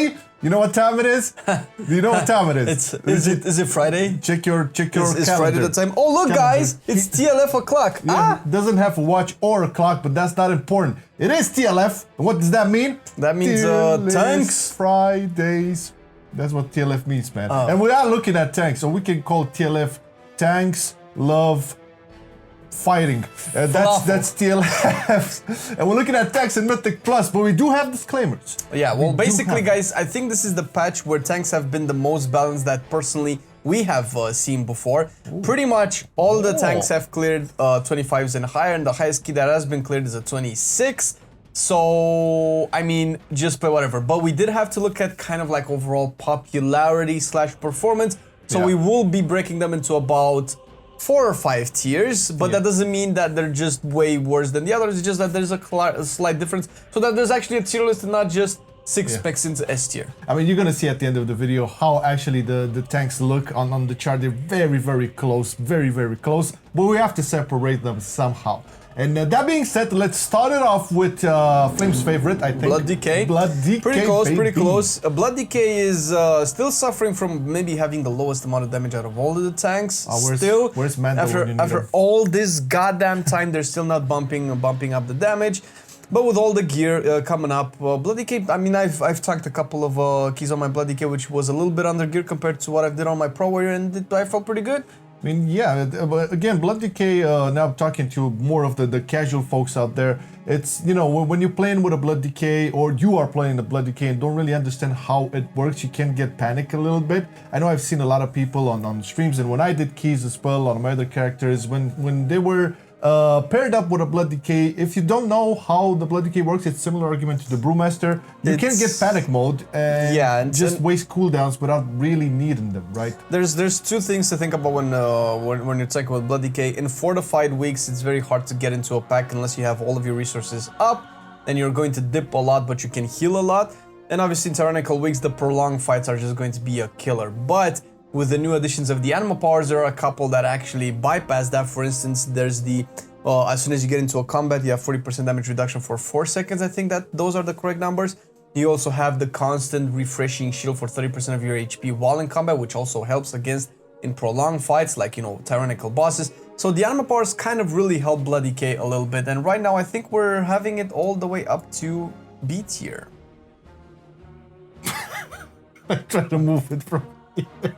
everybody. You know what time it is? Do you know what time it is? Is it Friday? Check your calendar. Is Friday the time? Oh look, guys, it's TLF o'clock. Yeah, it doesn't have a watch or a clock, but that's not important. It is TLF. And what does that mean? That means tanks. Fridays. That's what TLF means, man. And we are looking at tanks, so we can call TLF tanks, love, fighting. That's TLF. And we're looking at tanks and Mythic Plus, but we do have disclaimers. Yeah, well, basically, guys, I think this is the patch where tanks have been the most balanced that personally we have seen before. Ooh. Pretty much all the tanks have cleared 25s and higher, and the highest key that has been cleared is a 26. So, I mean, just play whatever. But we did have to look at kind of like overall popularity / performance. So we will be breaking them into about 4 or 5 tiers, but that doesn't mean that they're just way worse than the others. It's just that there's a slight difference, so that there's actually a tier list and not just 6 specs into S tier. I mean, you're gonna see at the end of the video how actually the tanks look on the chart. They're very close, very close, but we have to separate them somehow. And that being said, let's start it off with Flame's favorite, I think. Blood Decay. Blood Decay, pretty close, baby. Pretty close. Blood Decay is still suffering from maybe having the lowest amount of damage out of all of the tanks. Where's Mando? After all this goddamn time, they're still not bumping up the damage. But with all the gear coming up, Blood Decay, I mean, I've tanked a couple of keys on my Blood Decay, which was a little bit under gear compared to what I did on my Pro Warrior, and I felt pretty good. I mean, yeah, but again, Blood Decay, now I'm talking to more of the casual folks out there. It's, you know, when you're playing with a Blood Decay, or you are playing a Blood Decay and don't really understand how it works, you can get panicked a little bit. I know I've seen a lot of people on streams, and when I did keys as well on my other characters, when they were paired up with a Blood Decay, if you don't know how the Blood Decay works, it's similar argument to the Brewmaster. You can get panic mode and just waste cooldowns without really needing them, right? There's 2 things to think about when you're tanking with Blood Decay. In fortified weeks, it's very hard to get into a pack unless you have all of your resources up, and you're going to dip a lot, but you can heal a lot. And obviously in tyrannical weeks, the prolonged fights are just going to be a killer. But with the new additions of the animal powers, there are a couple that actually bypass that. For instance, there's the, as soon as you get into a combat, you have 40% damage reduction for 4 seconds. I think that those are the correct numbers. You also have the constant refreshing shield for 30% of your HP while in combat, which also helps against in prolonged fights, like, you know, tyrannical bosses. So the animal powers kind of really help Blood Decay a little bit. And right now, I think we're having it all the way up to B tier. I try to move it from here.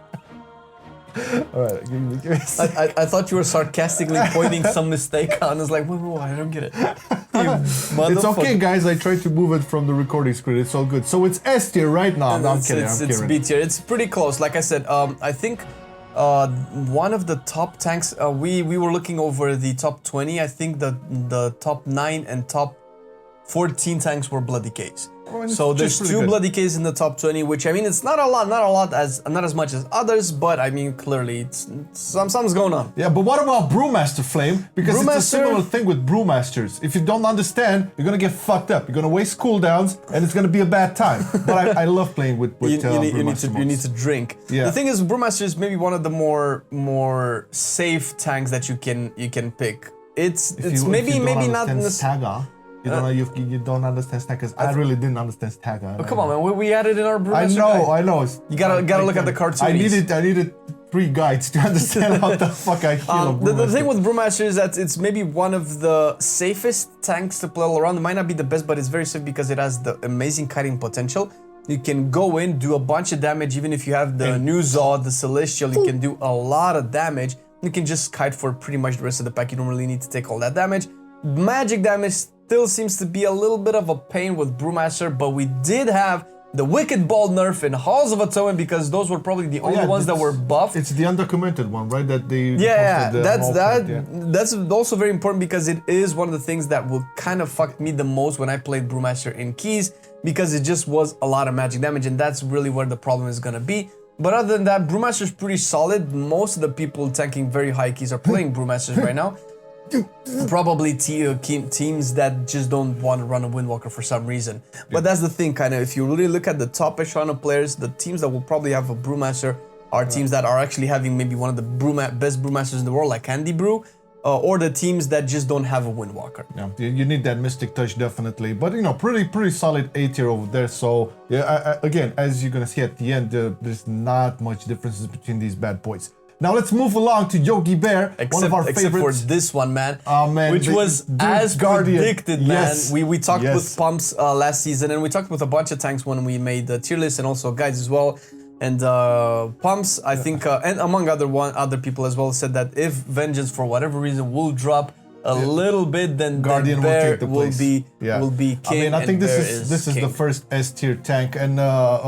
Alright, give me I thought you were sarcastically pointing some mistake on. I was like, whoa, I don't get it. It's okay, guys. I tried to move it from the recording screen. It's all good. So it's S tier right now. No, I'm kidding. It's B tier. It's pretty close. Like I said, I think one of the top tanks, we were looking over the top 20. I think the top 9 and top 14 tanks were Blood Decays. So there's 2 Blood Decays in the top 20, which, I mean, it's not as much as others, but I mean, clearly it's something's going on. Yeah, but what about Brewmaster, Flame? Because it's a similar thing with Brewmasters. If you don't understand, you're gonna get fucked up. You're gonna waste cooldowns, and it's gonna be a bad time. But I love playing with Brewmaster. You need to drink. Yeah. The thing is, Brewmaster is maybe one of the more safe tanks that you can pick. It's maybe not. You don't understand Stackers. I really didn't understand Stagger. Oh, come on, man. We added in our Brewmaster I know. You gotta look at the cartoonies. I needed 3 guides to understand how the fuck I feel. The thing with Brewmaster is that it's maybe one of the safest tanks to play all around. It might not be the best, but it's very safe because it has the amazing kiting potential. You can go in, do a bunch of damage, even if you have the new Zod, the Celestial, you can do a lot of damage. You can just kite for pretty much the rest of the pack. You don't really need to take all that damage. Magic damage still seems to be a little bit of a pain with Brewmaster, but we did have the Wicked Ball nerf in Halls of Atonement because those were probably the only ones that were buffed. It's the undocumented one, right? That they that's also very important because it is one of the things that will kind of fuck me the most when I played Brewmaster in keys, because it just was a lot of magic damage, and that's really where the problem is gonna be. But other than that, Brewmaster is pretty solid. Most of the people tanking very high keys are playing Brewmasters right now. Probably teams that just don't want to run a Windwalker for some reason. But that's the thing, kind of, if you really look at the top echelon of players, the teams that will probably have a Brewmaster are teams that are actually having maybe one of the best Brewmasters in the world, like Candy Brew. or the teams that just don't have a Windwalker. Yeah, you need that mystic touch definitely, but you know, pretty solid A tier over there. So yeah, again, as you're gonna see at the end, there's not much differences between these bad boys. Now let's move along to Yogi Bear, one of our Except favorites. for this one, man, man, which was as Guardian. predicted, man. Yes. We talked Yes. with Pumps last season, and we talked with a bunch of tanks when we made the tier list and also guides as well. And Pumps, I think, and among other people as well, said that if Vengeance for whatever reason will drop a little bit, then Guardian Bear will take the place. will be king. I mean, I think and this is king. the first S tier tank, and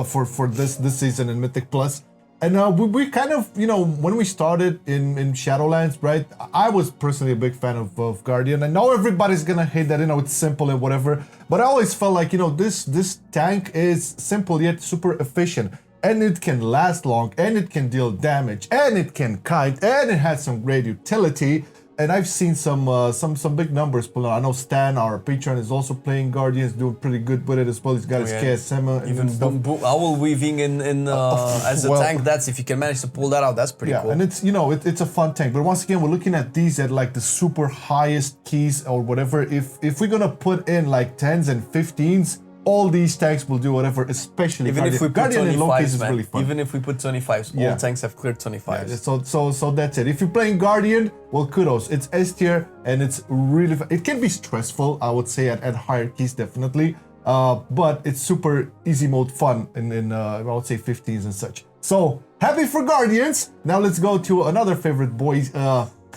for this season in Mythic Plus. And we kind of, you know, when we started in Shadowlands, right? I was personally a big fan of Guardian. I know everybody's gonna hate that, you know, it's simple and whatever. But I always felt like, you know, this tank is simple yet super efficient. And it can last long, and it can deal damage, and it can kite, and it has some great utility. And I've seen some big numbers pull out. I know Stan, our patron, is also playing Guardians, doing pretty good with it as well. He's got his KSM and even stuff. Owl Weaving in as a tank. That's if you can manage to pull that out. That's pretty cool. And it's, you know, it's a fun tank. But once again, we're looking at these at like the super highest keys or whatever. If we're gonna put in like 10s and 15s, all these tanks will do whatever, especially even if we put Guardian in low 25s, case is man. really fun. Even if we put 25s, all tanks have cleared 25s. So that's it. If you're playing Guardian, well, kudos. It's S tier and it's really fun. It can be stressful, I would say, at higher keys definitely. But it's super easy mode fun in I would say 15s and such. So happy for Guardians. Now let's go to another favorite boys.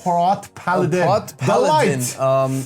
Prot Paladin. Prot Paladin.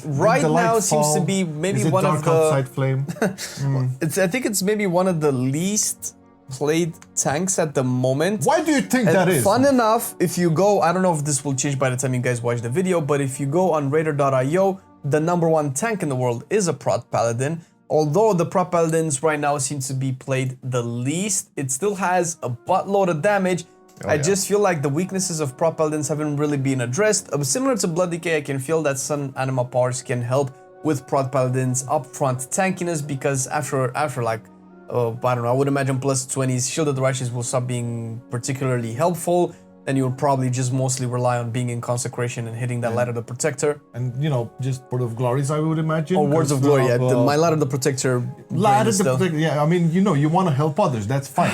Right the now light seems to fall. be maybe Is it one dark of the. outside flame? I think it's maybe one of the least played tanks at the moment. Why do you think And that is? fun enough, if you go, I don't know if this will change by the time you guys watch the video, but if you go on Raider.io, the #1 tank in the world is a Prot Paladin. Although the Prot Paladins right now seem to be played the least, it still has a buttload of damage. I just feel like the weaknesses of Prot Paladins haven't really been addressed. Similar to Blood Decay, I can feel that some anima powers can help with Prot Paladins upfront tankiness, because after like, I don't know, I would imagine plus 20s, Shield of the Righteous will stop being particularly helpful, and you'll probably just mostly rely on being in Consecration and hitting that Light of the Protector. And, you know, just Word of Glories, I would imagine. Or Words of Glory, my Light of the Protector. Light of the Protector, yeah, I mean, you know, you want to help others, that's fine.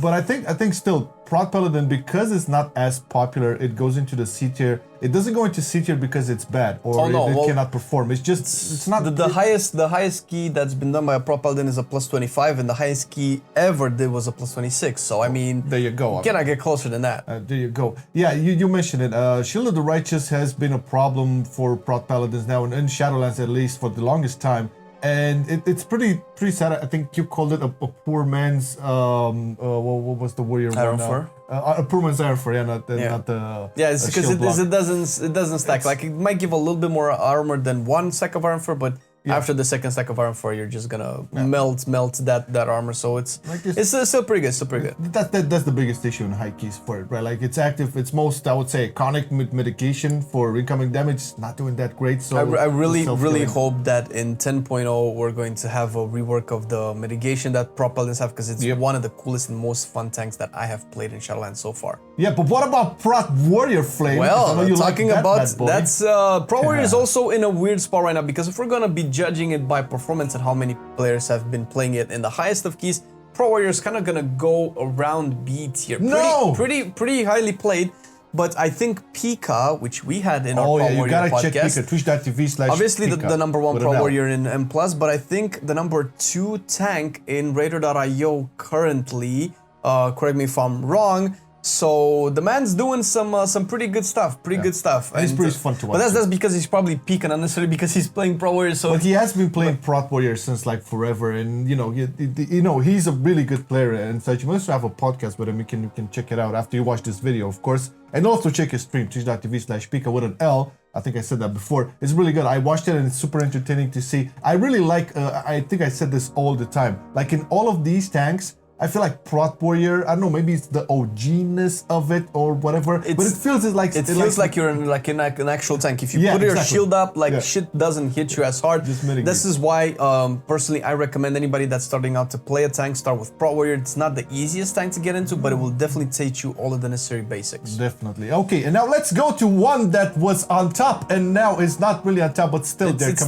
But I think still, Prot Paladin, because it's not as popular, it goes into the C tier. It doesn't go into C tier because it's bad or it cannot perform. It's just, it's not... The highest key that's been done by a Prot Paladin is a plus 25, and the highest key ever did was a plus 26. So, I mean... There you go. You cannot get closer than that. There you go. Yeah, you mentioned it. Shield of the Righteous has been a problem for Prot Paladins now, in Shadowlands at least, for the longest time. And it's pretty sad. I think you called it a poor man's what was the warrior Iron one? Fur? A poor man's Iron Fur, not the it's because it doesn't stack. Like, it might give a little bit more armor than one stack of Iron Fur, but after the second stack of Iron Fur, you're just gonna melt that armor. So it's still pretty good. Still pretty good. That's the biggest issue in high keys for it, right? Like, it's active. It's most, I would say, iconic mitigation for incoming damage. It's not doing that great. So I really hope that in 10.0 we're going to have a rework of the mitigation that Prot Paladins have, because it's one of the coolest and most fun tanks that I have played in Shadowlands so far. Yeah, but what about Prot Warrior Flame? Well, talking about that's Prot Warrior is also in a weird spot right now, because if we're gonna be judging it by performance and how many players have been playing it in the highest of keys, Prot Warrior is kind of gonna go around B tier. Pretty highly played. But I think Pika, which we had in our Prot Warrior podcast. You gotta check Pika, twitch.tv/Pika. Obviously the number 1 Prot Warrior in M+, but I think the number 2 tank in Raider.io currently, correct me if I'm wrong, so the man's doing some pretty good stuff, good stuff. And it's pretty fun to watch. But that's because he's probably Pika, not necessarily because he's playing Prot Warrior. So but he has been playing Prot Warrior since like forever, and you know he's a really good player and such. You must have a podcast with him. You can check it out after you watch this video, of course, and also check his stream, twitch.tv/Pika with an L. I think I said that before. It's really good. I watched it and it's super entertaining to see. I really like. I think I said this all the time. Like, in all of these tanks, I feel like Prot Warrior, I don't know, maybe it's the OG-ness of it or whatever, but it feels like you're in an actual tank. If you put your shield up, shit doesn't hit you as hard. This is why, personally, I recommend anybody that's starting out to play a tank, start with Prot Warrior. It's not the easiest tank to get into, but it will definitely teach you all of the necessary basics. Definitely. Okay, and now let's go to one that was on top and now is not really on top, but still there. It's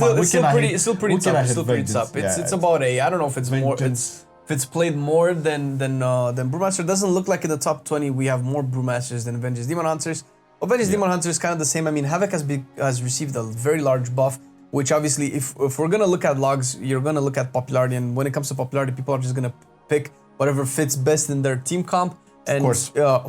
still pretty tough. It's about a, I don't know if it's more, if it's played more than Brewmaster. It doesn't look like in the top 20 we have more Brewmasters than Vengeance Demon Hunters. Well, Vengeance Demon Hunter is kind of the same. I mean, Havoc has received a very large buff, which obviously, if we're gonna look at logs, you're gonna look at popularity, and when it comes to popularity, people are just gonna pick whatever fits best in their team comp. And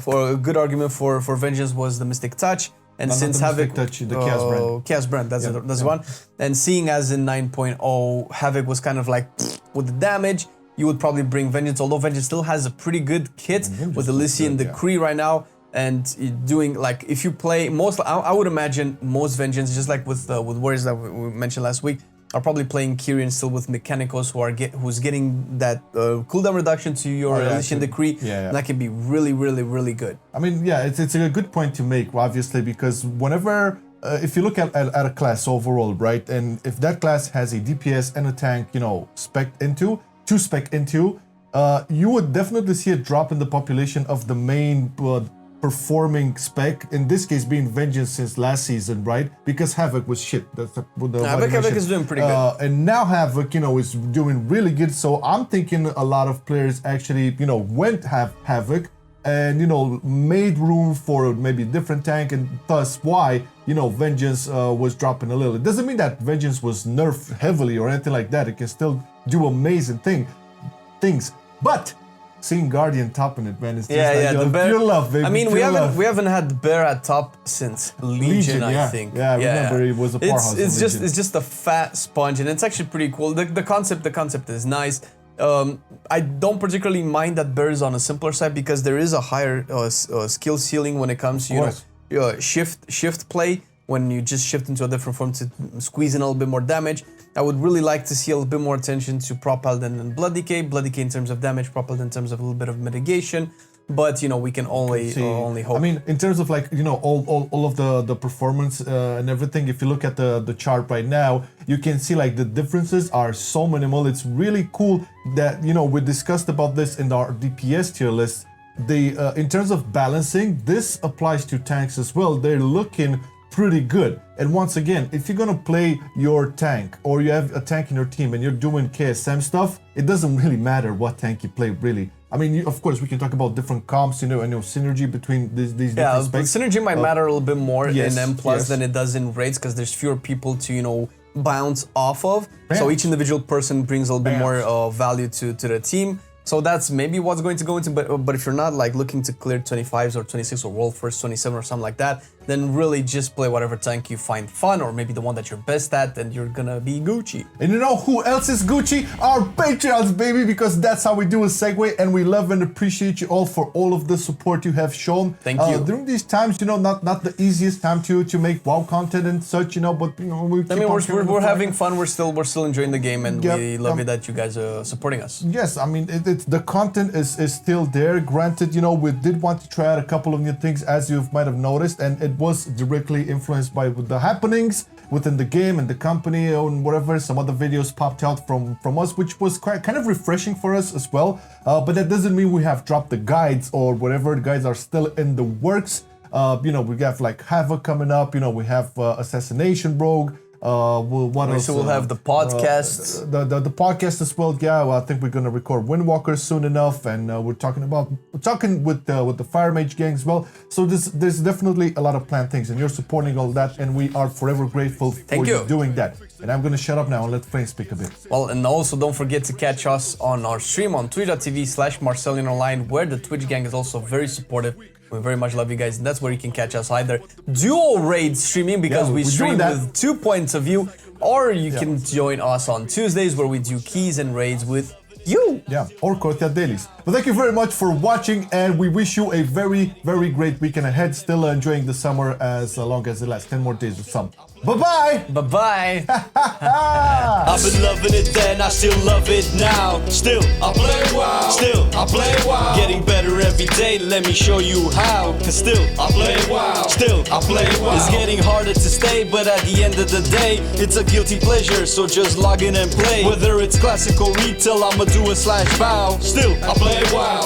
for a good argument for Vengeance was the Mystic Touch. And since Havoc, the Chaos Brand, that's the one. And seeing as in 9.0, Havoc was kind of like with the damage, you would probably bring Vengeance, although Vengeance still has a pretty good kit with Elysian Decree right now. And doing, like, if you play most, I would imagine most Vengeance, just like with Warriors that we mentioned last week, are probably playing Kyrian still with Mechanicos, who's getting that cooldown reduction to your Elysian Decree. That can be really, really, really good. I mean, it's a good point to make, obviously, because whenever, if you look at a class overall, right, and if that class has a DPS and a tank, you know, spec into, you would definitely see a drop in the population of the main performing spec, in this case being Vengeance since last season, right? Because Havoc was shit. That's Havoc is doing pretty good. And now Havoc, you know, is doing really good. So I'm thinking a lot of players actually, you know, went Havoc and, you know, made room for maybe a different tank, and thus why, you know, Vengeance was dropping a little. It doesn't mean that Vengeance was nerfed heavily or anything like that. It can still do amazing things. But seeing Guardian topping it, man, it's just the bear, pure love, baby. I mean, we haven't had Bear at top since Legion, I think. I remember it was a powerhouse. It's just a fat sponge, and it's actually pretty cool. The concept is nice. I don't particularly mind that Bear is on a simpler side because there is a higher skill ceiling when it comes to shift play. When you just shift into a different form to squeeze in a little bit more damage. I would really like to see a little bit more attention to Prop Paladin and Blood Decay. Blood Decay in terms of damage, Prop Paladin in terms of a little bit of mitigation. But, you know, we can only hope. I mean, in terms of, like, you know, all of the performance and everything, if you look at the chart right now, you can see, like, the differences are so minimal. It's really cool that, you know, we discussed about this in our DPS tier list. In terms of balancing, this applies to tanks as well. They're looking pretty good. And once again, if you're gonna play your tank or you have a tank in your team and you're doing KSM stuff, it doesn't really matter what tank you play, really. I mean, of course, we can talk about different comps, you know, and synergy between these different specs. Synergy might matter a little bit more in M+ than it does in raids because there's fewer people to, you know, bounce off of. So each individual person brings a little bit more value to the team. So that's maybe what's going to go into, but if you're not like looking to clear 25s or 26 or World First 27 or something like that, then really just play whatever tank you find fun, or maybe the one that you're best at, and you're gonna be Gucci. And you know who else is Gucci? Our Patreons, baby, because that's how we do a segue, and we love and appreciate you all for all of the support you have shown. Thank you. During these times, you know, not the easiest time to make WoW content and such, you know, but you know, we're having fun. We're still enjoying the game, and we love it that you guys are supporting us. Yes, I mean, the content is still there. Granted, you know, we did want to try out a couple of new things, as you might have noticed, and it was directly influenced by the happenings within the game and the company and whatever. Some other videos popped out from us, which was kind of refreshing for us as well. But that doesn't mean we have dropped the guides or whatever. The guides are still in the works. You know, we have like Havoc coming up. You know, we have Assassination Rogue. What else? So we'll have the podcast. The podcast as well. Yeah, well, I think we're gonna record Windwalker soon enough, and we're talking with the Fire Mage gang as well. So there's definitely a lot of planned things, and you're supporting all that, and we are forever grateful for you doing that. And I'm gonna shut up now and let Flame speak a bit. Well, and also don't forget to catch us on our stream on twitch.tv/MarcelianOnline, where the Twitch gang is also very supportive. We very much love you guys, and that's where you can catch us either dual raid streaming, because we stream with 2 points of view, or you can join us on Tuesdays where we do keys and raids with you. Yeah, or Courtyard Dailies. But thank you very much for watching, and we wish you a very, very great weekend ahead. Still enjoying the summer as long as it lasts. 10 more days of summer. Bye-bye! Bye-bye! I've been loving it then, I still love it now. Still, I play WoW. Still, I play WoW. Getting better every day, let me show you how. Cause still, I play WoW. Still, I play WoW. It's getting harder to stay, but at the end of the day, it's a guilty pleasure, so just log in and play. Whether it's classic or retail, I'ma do a /bow. Still, I play WoW.